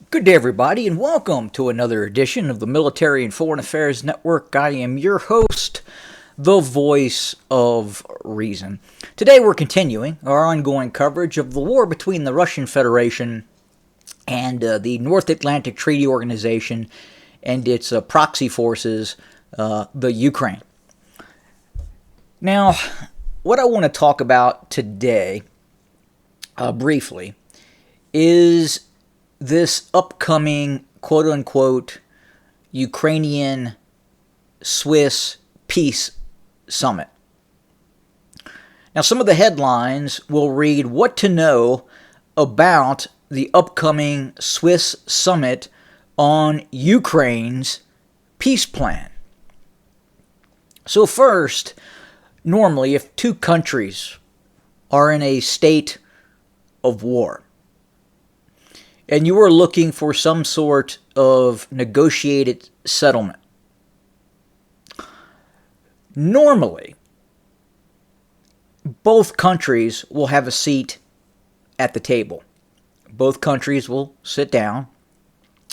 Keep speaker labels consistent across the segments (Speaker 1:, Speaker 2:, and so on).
Speaker 1: Good day, everybody, and welcome to another edition of the Military and Foreign Affairs Network. I am your host, the voice of reason. Today, we're continuing our ongoing coverage of the war between the Russian Federation and the North Atlantic Treaty Organization and its proxy forces, the Ukraine. Now, what I want to talk about today, briefly, is this upcoming quote-unquote Ukrainian-Swiss peace summit. Now, some of the headlines will read what to know about the upcoming Swiss summit on Ukraine's peace plan. So first, normally, if two countries are in a state of war, and you are looking for some sort of negotiated settlement, normally, both countries will have a seat at the table. Both countries will sit down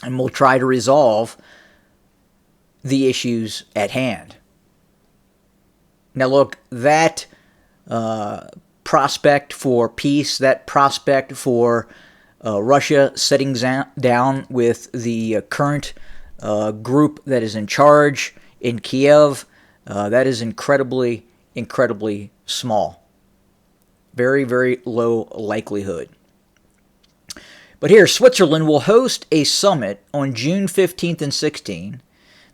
Speaker 1: and will try to resolve the issues at hand. Now look, that prospect for peace, that prospect for Russia sitting down with the current group that is in charge in Kiev, that is incredibly small. Very, very low likelihood. But here, Switzerland will host a summit on June 15th and 16th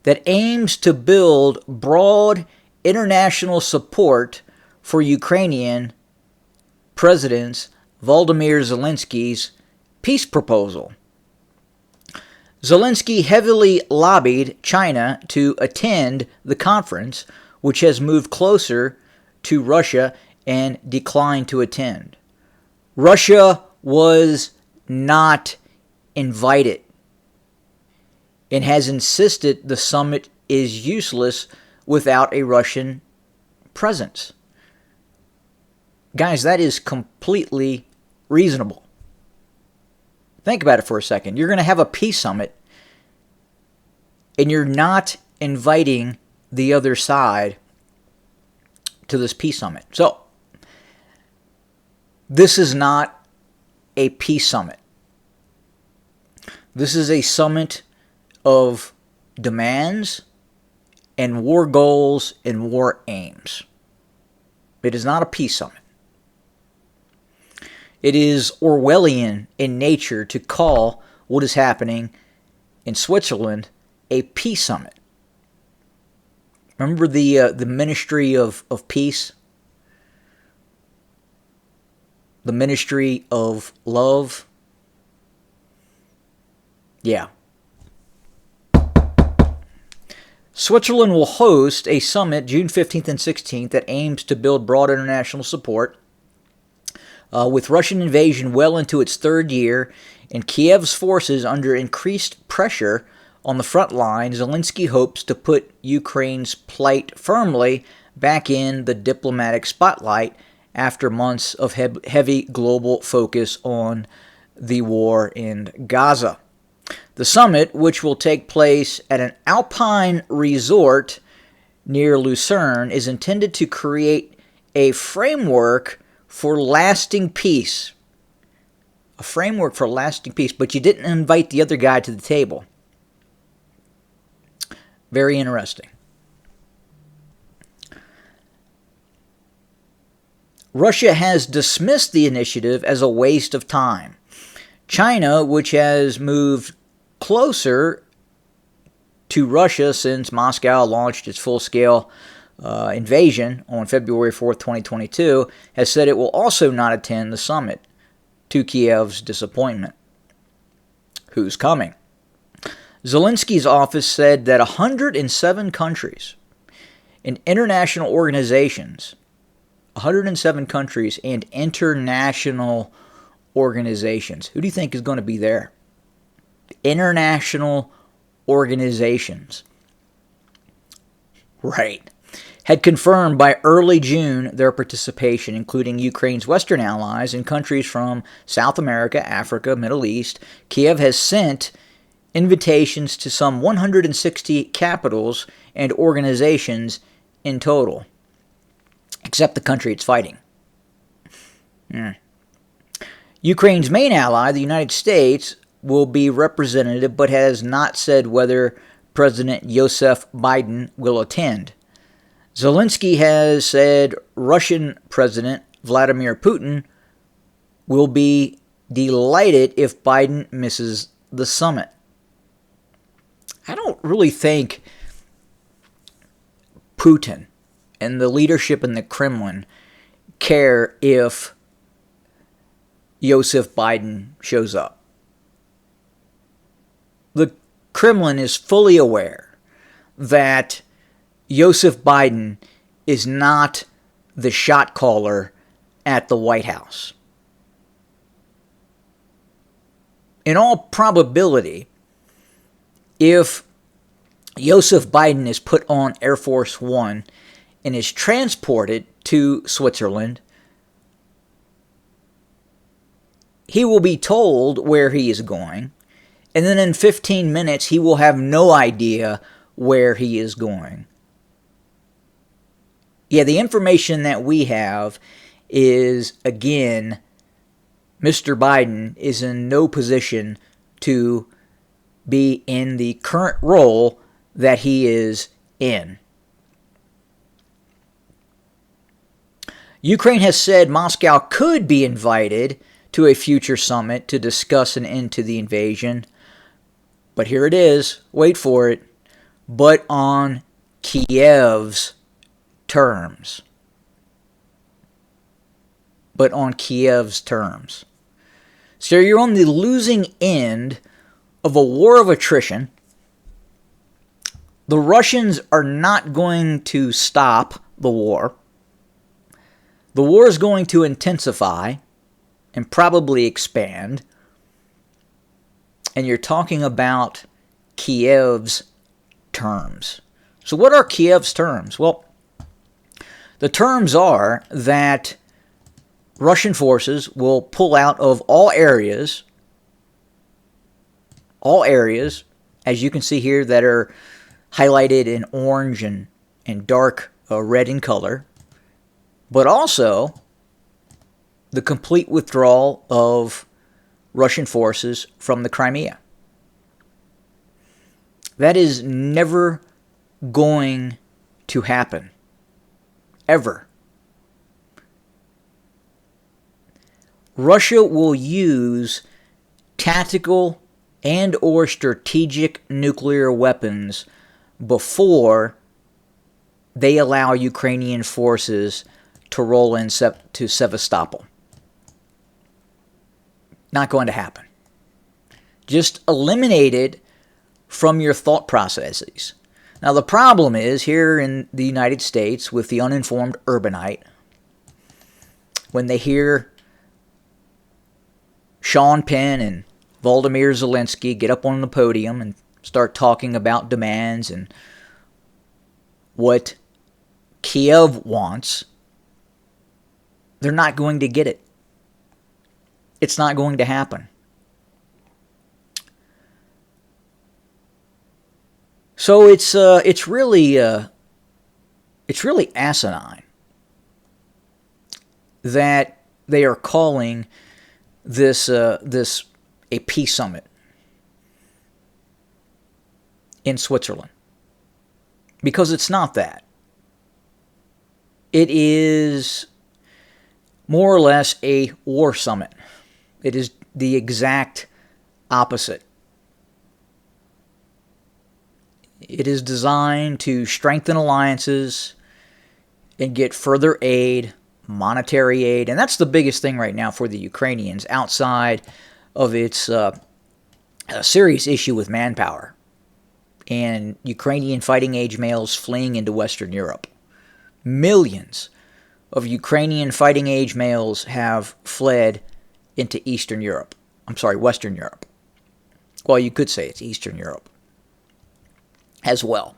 Speaker 1: that aims to build broad international support for Ukrainian President Volodymyr Zelensky's peace proposal. Zelensky heavily lobbied China to attend the conference, which has moved closer to Russia and declined to attend. Russia was not invited and has insisted the summit is useless without a Russian presence. Guys, that is completely reasonable. Think about it for a second. You're going to have a peace summit, and you're not inviting the other side to this peace summit. So, this is not a peace summit. This is a summit of demands and war goals and war aims. It is not a peace summit. It is Orwellian in nature to call what is happening in Switzerland a peace summit. Remember the Ministry of Peace? The Ministry of Love? Yeah. Switzerland will host a summit June 15th and 16th that aims to build broad international support. With Russian invasion well into its third year and Kiev's forces under increased pressure on the front line, Zelensky hopes to put Ukraine's plight firmly back in the diplomatic spotlight after months of heavy global focus on the war in Gaza. The summit, which will take place at an alpine resort near Lucerne, is intended to create a framework for lasting peace. A framework for lasting peace, but you didn't invite the other guy to the table. Very interesting. Russia has dismissed the initiative as a waste of time. China, which has moved closer to Russia since Moscow launched its full-scale invasion on February 4th, 2022, has said it will also not attend the summit, to Kiev's disappointment. Who's coming? Zelensky's office said that 107 countries and international organizations, 107 countries and international organizations. Who do you think is going to be there? International organizations. Right. had confirmed by early June their participation, including Ukraine's Western allies and countries from South America, Africa, Middle East. Kiev has sent invitations to some 160 capitals and organizations in total, except the country it's fighting. Ukraine's main ally, the United States, will be represented, but has not said whether President Joseph Biden will attend. Zelensky has said Russian President Vladimir Putin will be delighted if Biden misses the summit. I don't really think Putin and the leadership in the Kremlin care if Joseph Biden shows up. The Kremlin is fully aware that Joseph Biden is not the shot caller at the White House. In all probability, if Joseph Biden is put on Air Force One and is transported to Switzerland, he will be told where he is going, and then in 15 minutes he will have no idea where he is going. Yeah, the information that we have is, again, Mr. Biden is in no position to be in the current role that he is in. Ukraine has said Moscow could be invited to a future summit to discuss an end to the invasion. But here it is, wait for it, but on Kiev's terms. But on Kiev's terms. So you're on the losing end of a war of attrition. The Russians are not going to stop the war. The war is going to intensify and probably expand. And you're talking about Kiev's terms. So what are Kiev's terms? Well, the terms are that Russian forces will pull out of all areas, as you can see here, that are highlighted in orange and dark red in color, but also the complete withdrawal of Russian forces from the Crimea. That is never going to happen. Ever. Russia will use tactical and or strategic nuclear weapons before they allow Ukrainian forces to roll in to Sevastopol. Not going to happen. Just eliminate it from your thought processes. Now the problem is, here in the United States, with the uninformed urbanite, when they hear Sean Penn and Volodymyr Zelensky get up on the podium and start talking about demands and what Kiev wants, they're not going to get it. It's not going to happen. So it's really asinine that they are calling this a peace summit in Switzerland, because it's not that. It is more or less a war summit. It is the exact opposite. It is designed to strengthen alliances and get further aid, monetary aid. And that's the biggest thing right now for the Ukrainians, outside of its a serious issue with manpower and Ukrainian fighting age males fleeing into Western Europe. Millions of Ukrainian fighting age males have fled into Eastern Europe. Western Europe. Well, you could say it's Eastern Europe as well.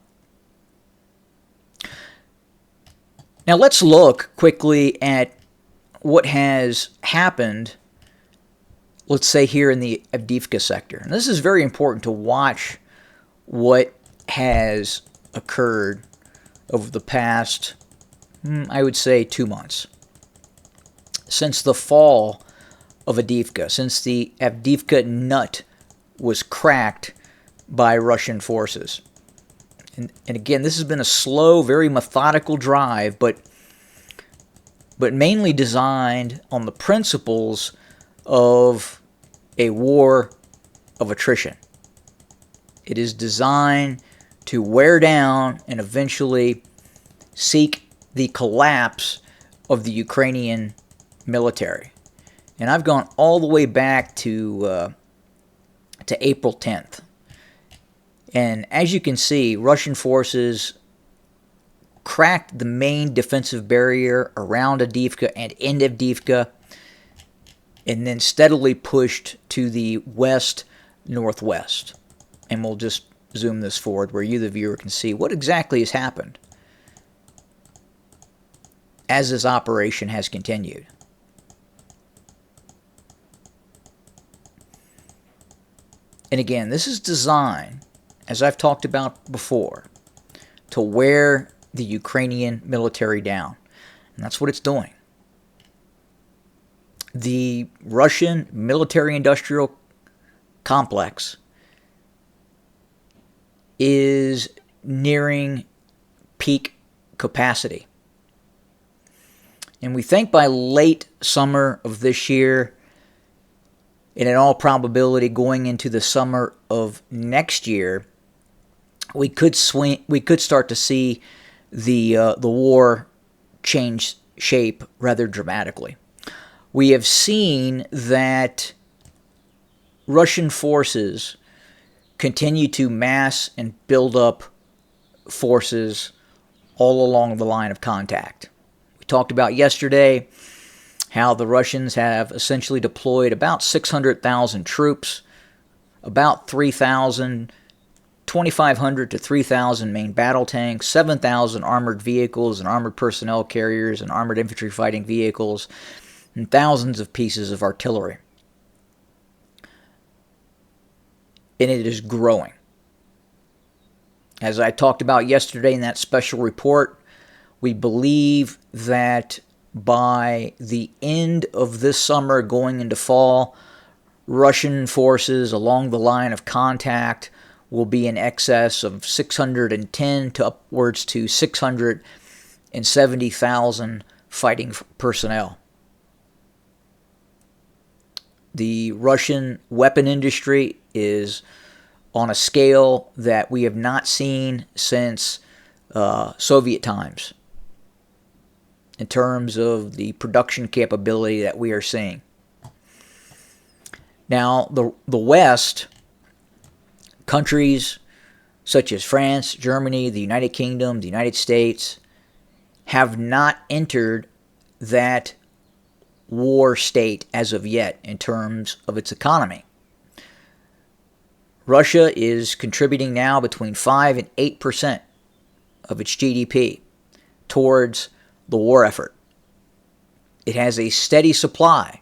Speaker 1: Now let's look quickly at what has happened, let's say here in the Avdiivka sector. And this is very important to watch what has occurred over the past, I would say, 2 months. Since the fall of Avdiivka, since the Avdiivka nut was cracked by Russian forces. And again, this has been a slow, very methodical drive, but mainly designed on the principles of a war of attrition. It is designed to wear down and eventually seek the collapse of the Ukrainian military. And I've gone all the way back to April 10th. And as you can see, Russian forces cracked the main defensive barrier around Avdiivka and in Avdiivka, and then steadily pushed to the west-northwest. And we'll just zoom this forward where you, the viewer, can see what exactly has happened as this operation has continued. And again, this is designed, as I've talked about before, to wear the Ukrainian military down. And that's what it's doing. The Russian military-industrial complex is nearing peak capacity. And we think by late summer of this year, and in all probability going into the summer of next year, we could start to see the war change shape rather dramatically. We have seen that Russian forces continue to mass and build up forces all along the line of contact. We talked about yesterday how the Russians have essentially deployed about 600,000 troops, about 2,500 to 3,000 main battle tanks, 7,000 armored vehicles and armored personnel carriers and armored infantry fighting vehicles, and thousands of pieces of artillery. And it is growing. As I talked about yesterday in that special report, we believe that by the end of this summer going into fall, Russian forces along the line of contact will be in excess of 610 to upwards to 670,000 fighting personnel. The Russian weapon industry is on a scale that we have not seen since Soviet times in terms of the production capability that we are seeing. Now, the West, countries such as France, Germany, the United Kingdom, the United States, have not entered that war state as of yet in terms of its economy. Russia is contributing now between 5 and 8% of its GDP towards the war effort. It has a steady supply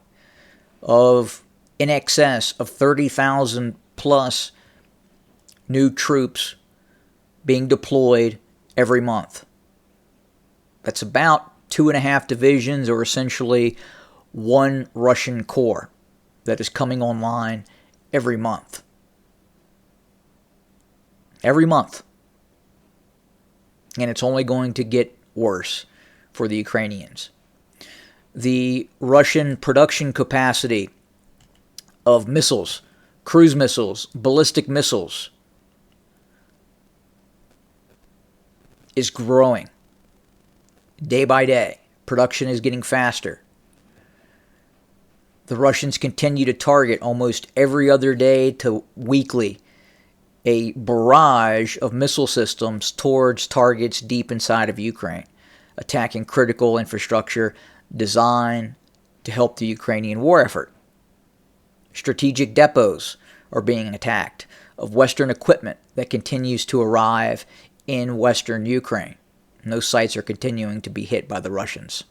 Speaker 1: of in excess of 30,000 plus new troops being deployed every month. That's about 2.5 divisions, or essentially one Russian corps that is coming online every month. Every month. And it's only going to get worse for the Ukrainians. The Russian production capacity of missiles, cruise missiles, ballistic missiles is growing day by day. Production is getting faster. The Russians continue to target almost every other day to weekly a barrage of missile systems towards targets deep inside of Ukraine, attacking critical infrastructure designed to help the Ukrainian war effort. Strategic depots are being attacked of Western equipment that continues to arrive in Western Ukraine. And those sites are continuing to be hit by the Russians.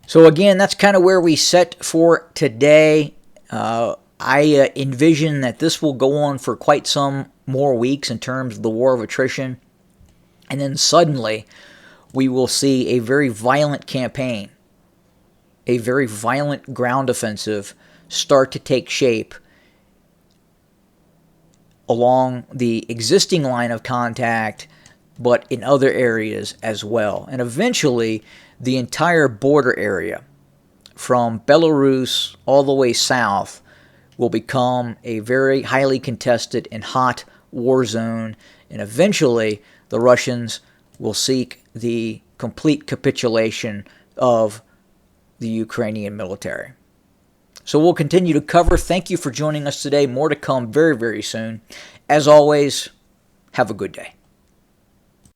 Speaker 1: So again, that's kind of where we set for today. I envision that this will go on for quite some more weeks in terms of the war of attrition. And then suddenly, we will see a very violent campaign, a very violent ground offensive start to take shape along the existing line of contact, but in other areas as well. And eventually, the entire border area from Belarus all the way south will become a very highly contested and hot war zone. And eventually, the Russians will seek the complete capitulation of the Ukrainian military. So we'll continue to cover. Thank you for joining us today. More to come very, very soon. As always, have a good day.